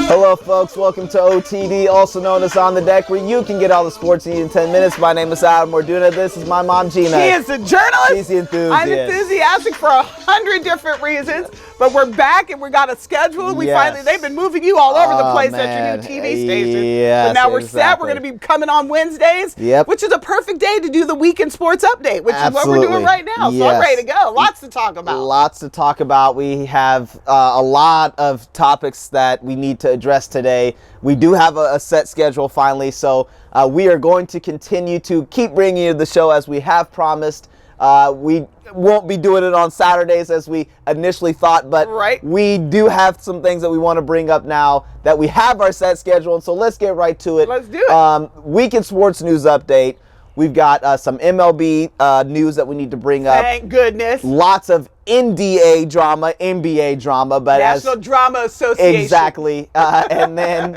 Hello, folks. Welcome to OTD, also known as On the Deck, where you can get all the sports you need in 10 minutes. My name is Adam Morduna. This is my mom, Gina. She is a journalist. She's the enthusiast. I'm enthusiastic for 100 different reasons, but we're back and we got a schedule. They've been moving you all over the place at your new TV station. Yes, so now we're set. We're going to be coming on Wednesdays, which is a perfect day to do the weekend sports update, which is what we're doing right now. So I'm ready to go. Lots to talk about. Lots to talk about. We have a lot of topics that we need to address today. We do have a set schedule finally, so we are going to continue to keep bringing you the show as we have promised. We won't be doing it on Saturdays as we initially thought, but we do have some things that we want to bring up now that we have our set schedule, and so let's get right to it. Let's do it. Weekend sports news update. We've got some MLB news that we need to bring up. Thank goodness. Lots of NDA drama, NBA drama, but National Drama Association. Exactly. And then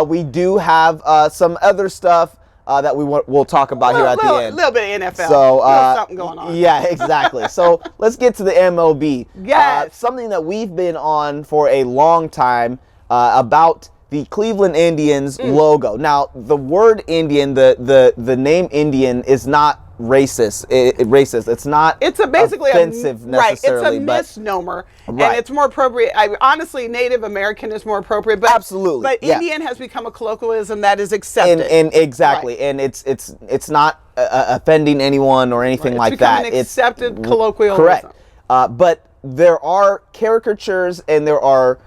we do have some other stuff that we'll talk about here at the end. A little bit of NFL. So something going on. Yeah, exactly. So let's get to the MLB. Yes. Something that we've been on for a long time about the Cleveland Indians logo. Now, the word Indian, the name Indian is not racist. Racist. It's not. It's basically offensive necessarily. It's a misnomer, and it's more appropriate. Honestly, Native American is more appropriate. But absolutely. But Indian has become a colloquialism that is accepted. And exactly, and it's not offending anyone or anything like that. It's accepted colloquialism. Correct. But there are caricatures and there are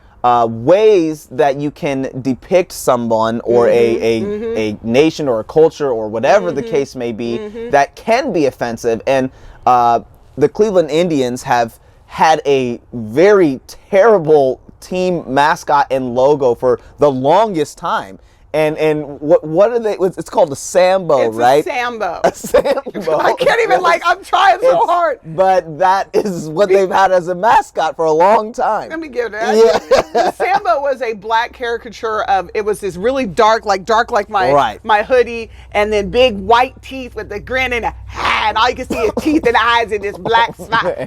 ways that you can depict someone or a nation or a culture or whatever the case may be that can be offensive. And the Cleveland Indians have had a very terrible team mascot and logo for the longest time. And what are they? It's called a Sambo, right? It's a Sambo. A Sambo. I can't even I'm trying so hard. But that is what they've had as a mascot for a long time. Let me give it that. Yeah. The Sambo was a black caricature of, it was this really dark like my hoodie, and then big white teeth with the grin and a hat. And all you can see is teeth and eyes in this black smile.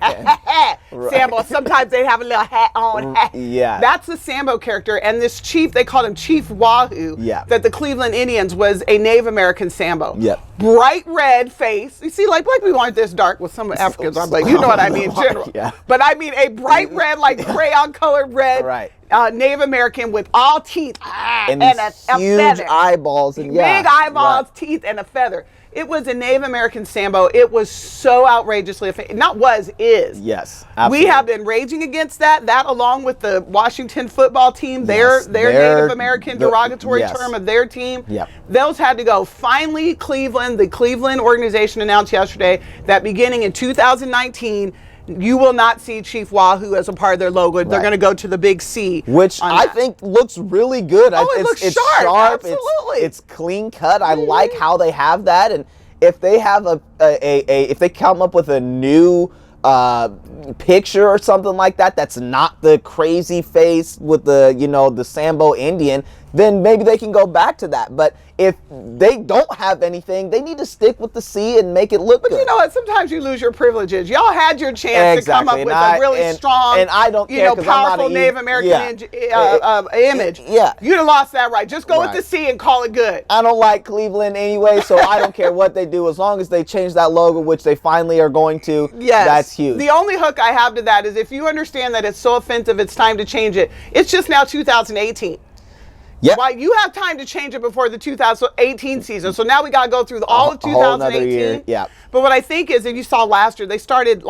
Sambo. Sometimes they have a little hat on. Yeah. That's the Sambo character. And this chief, they called him Chief Wahoo. Yeah. That the Cleveland Indians was a Native American Sambo. Yep. Bright red face. You see, like black people aren't this dark. With some Africans are, but you know what I mean in general. Yeah. But I mean a bright red, like crayon colored red. Right. Native American with all teeth and a huge feather. eyeballs and big eyeballs, teeth, and a feather. It was a Native American Sambo. It was so outrageously offensive. Is. Yes, absolutely. We have been raging against that. That, along with the Washington football team, their Native American derogatory term of their team. Yep. Those had to go. Finally, the Cleveland organization announced yesterday that beginning in 2019, you will not see Chief Wahoo as a part of their logo. They're going to go to the big C. Which I think looks really good. It looks sharp. Absolutely. It's clean cut. I like how they have that. And if they have if they come up with a new picture or something like that, that's not the crazy face with the Sambo Indian, then maybe they can go back to that. But if they don't have anything, they need to stick with the C and make it look good. But you know what? Sometimes you lose your privileges. Y'all had your chance to come up with a really strong, and I don't care, powerful Native American image. Yeah. You'd have lost that right. Just go with the C and call it good. I don't like Cleveland anyway, so I don't care what they do as long as they change that logo, which they finally are going to. Yes. That's huge. The only hook I have to that is if you understand that it's so offensive, it's time to change it. It's just now 2018. Yep. Why you have time to change it before the 2018 season. So now we got to go through all of 2018. Yeah. But what I think is, if you saw last year, they started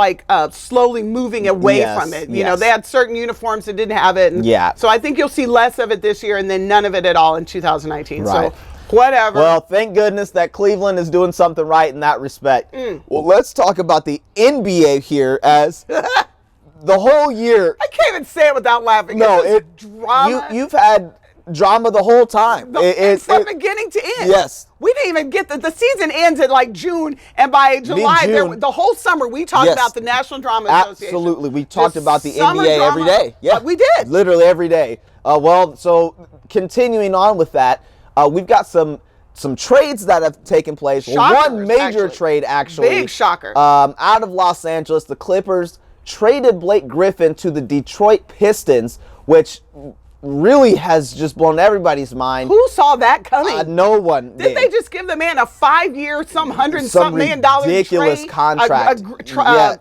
slowly moving away from it. You know, they had certain uniforms that didn't have it. And so I think you'll see less of it this year and then none of it at all in 2019. Right. So whatever. Well, thank goodness that Cleveland is doing something right in that respect. Well, let's talk about the NBA here as the whole year. I can't even say it without laughing. No, drama. You've had drama the whole time. From beginning to end. Yes. We didn't even get the season ends in June, and by July, the whole summer we talked about the National Drama Association. Absolutely. We talked about the NBA every day. Yeah. We did. Literally every day. So continuing on with that, we've got some trades that have taken place. One major trade, actually. Big shocker. Out of Los Angeles, the Clippers traded Blake Griffin to the Detroit Pistons, which really has just blown everybody's mind. Who saw that coming? No one did. They just give the man a 5-year, some $100-something million ridiculous contract?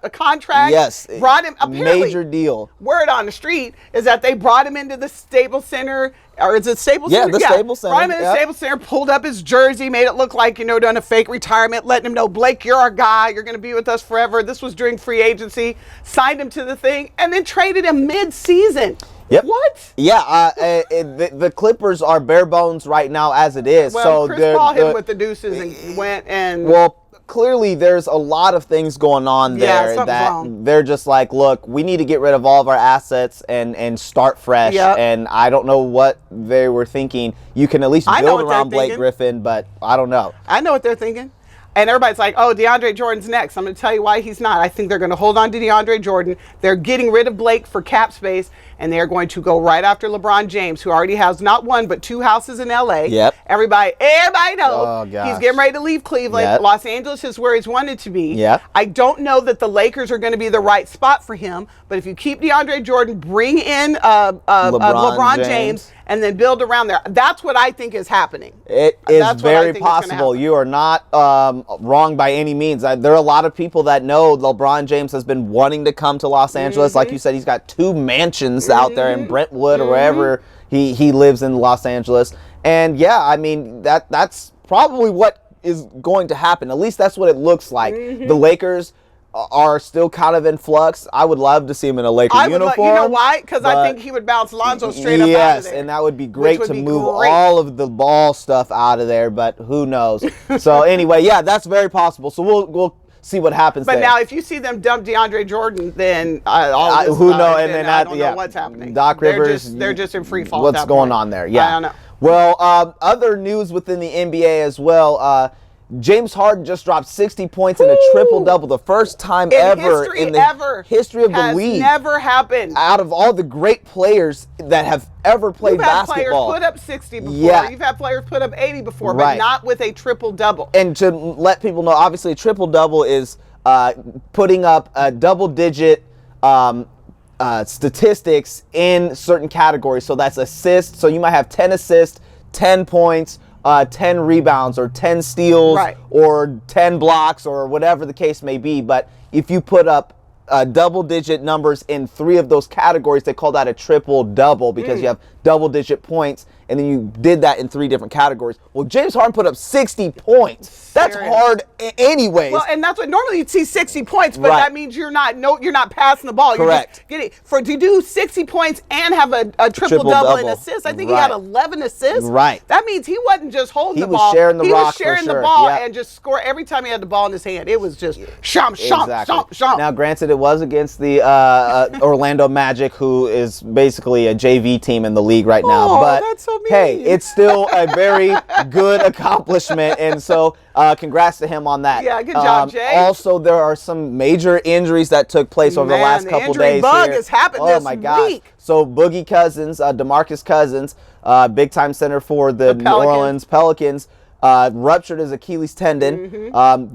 A contract. Yes. Brought him, apparently, major deal. Word on the street is that they brought him into the Staples Center. Or is it Staples Center? Yeah, the Staples Center. Brought him in the Staples Center, pulled up his jersey, made it look like, done a fake retirement, letting him know, Blake, you're our guy. You're going to be with us forever. This was during free agency. Signed him to the thing, and then traded him mid-season. Yep. What? Yeah, the Clippers are bare bones right now as it is. Well, Chris Paul hit him with the deuces and went and... Well, clearly there's a lot of things going on there that wrong. They're just like, look, we need to get rid of all of our assets and start fresh. Yep. And I don't know what they were thinking. You can at least build around Blake Griffin, but I don't know. I know what they're thinking. And everybody's like, oh, DeAndre Jordan's next. I'm going to tell you why he's not. I think they're going to hold on to DeAndre Jordan. They're getting rid of Blake for cap space, and they're going to go right after LeBron James, who already has not one but 2 houses in L.A. Yep. Everybody knows he's getting ready to leave Cleveland. Yep. Los Angeles is where he's wanted to be. Yep. I don't know that the Lakers are going to be the right spot for him, but if you keep DeAndre Jordan, bring in LeBron James, and then build around there. That's what I think is happening. It is very possible. You are not wrong by any means. There are a lot of people that know LeBron James has been wanting to come to Los Angeles. Like you said, he's got 2 mansions out there in Brentwood or wherever he lives in Los Angeles. And yeah, I mean, that's probably what is going to happen. At least that's what it looks like. The Lakers are still kind of in flux. I would love to see him in a Lakers uniform. You know why? Because I think he would bounce Lonzo straight up out of there. Yes, and that would be great to move all of the ball stuff out of there, but who knows? So anyway, yeah, that's very possible. So we'll see what happens there. But now if you see them dump DeAndre Jordan, then I don't know what's happening. Doc Rivers, they're just in free fall. What's going on there? Yeah. I don't know. Well, other news within the NBA as well. James Harden just dropped 60 points in a triple-double, the first time ever in the history of the league. Never happened. Out of all the great players that have ever played basketball. You've had players put up 60 before. Yeah. You've had players put up 80 before, but not with a triple-double. And to let people know, obviously a triple-double is putting up a double-digit statistics in certain categories. So that's assists. So you might have 10 assists, 10 points, 10 rebounds, or 10 steals, or 10 blocks, or whatever the case may be. But if you put up double-digit numbers in 3 of those categories, they call that a triple-double because you have double-digit points, and then you did that in 3 different categories. Well, James Harden put up 60 points. That's hard anyways. Well, and that's what normally you'd see 60 points, but that means you're not passing the ball. Correct. You're just to do 60 points and have a triple-double in assists. I think he had 11 assists. Right. That means he wasn't just holding the ball. He was sharing the rock. He was sharing the ball and just score every time he had the ball in his hand. It was just shomp, shomp. Now, granted, it was against the Orlando Magic, who is basically a JV team in the league right now. But that's so mean. Hey, it's still a very good accomplishment, and so congrats to him on that. Yeah, good job, Jay. Also, there are some major injuries that took place over the last couple days. The injury bug has happened this week. So Boogie Cousins, DeMarcus Cousins, big-time center for the New Orleans Pelicans, ruptured his Achilles tendon.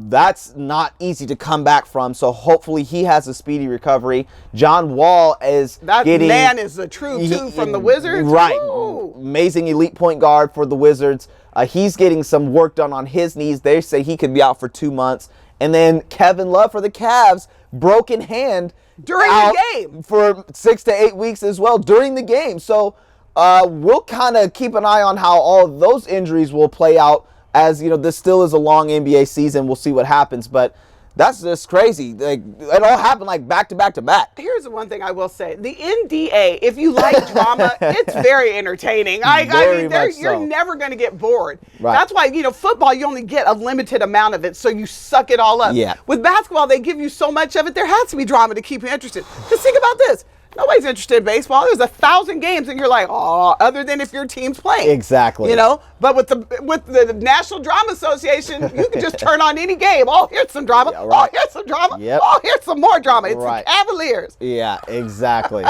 That's not easy to come back from, so hopefully he has a speedy recovery. John Wall is that man is a true two from the Wizards. Right. Woo. Amazing elite point guard for the Wizards. He's getting some work done on his knees. They say he could be out for 2 months. And then Kevin Love for the Cavs, broken hand during the game for 6 to 8 weeks as well during the game. So we'll kind of keep an eye on how all of those injuries will play out. As you know, this still is a long NBA season. We'll see what happens, but that's just crazy. Like, it all happened like back to back to back. Here's the one thing I will say: the NBA, if you like drama, it's very entertaining. You're never going to get bored. Right. That's why football, you only get a limited amount of it, so you suck it all up. Yeah. With basketball, they give you so much of it. There has to be drama to keep you interested. Because think about this. Nobody's interested in baseball. There's 1,000 games, and you're like, oh, other than if your team's playing. Exactly. But with the National Drama Association, you can just turn on any game. Oh, here's some drama. Yeah, right. Oh, here's some drama. Yep. Oh, here's some more drama. It's the Cavaliers. Yeah, exactly.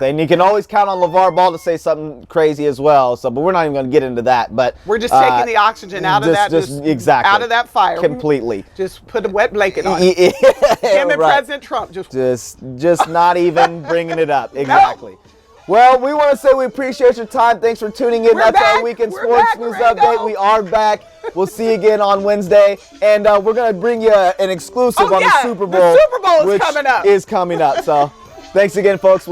And you can always count on LeVar Ball to say something crazy as well. So, but we're not even going to get into that. But we're just taking the oxygen out of that. Exactly. Out of that fire. Completely. Just put a wet blanket on it. Him and President Trump just not even bringing it up. Exactly. Well, we want to say we appreciate your time. Thanks for tuning in. That's our weekend sports news update. We are back. We'll see you again on Wednesday. And we're going to bring you an exclusive on the Super Bowl. The Super Bowl is coming up. So thanks again, folks.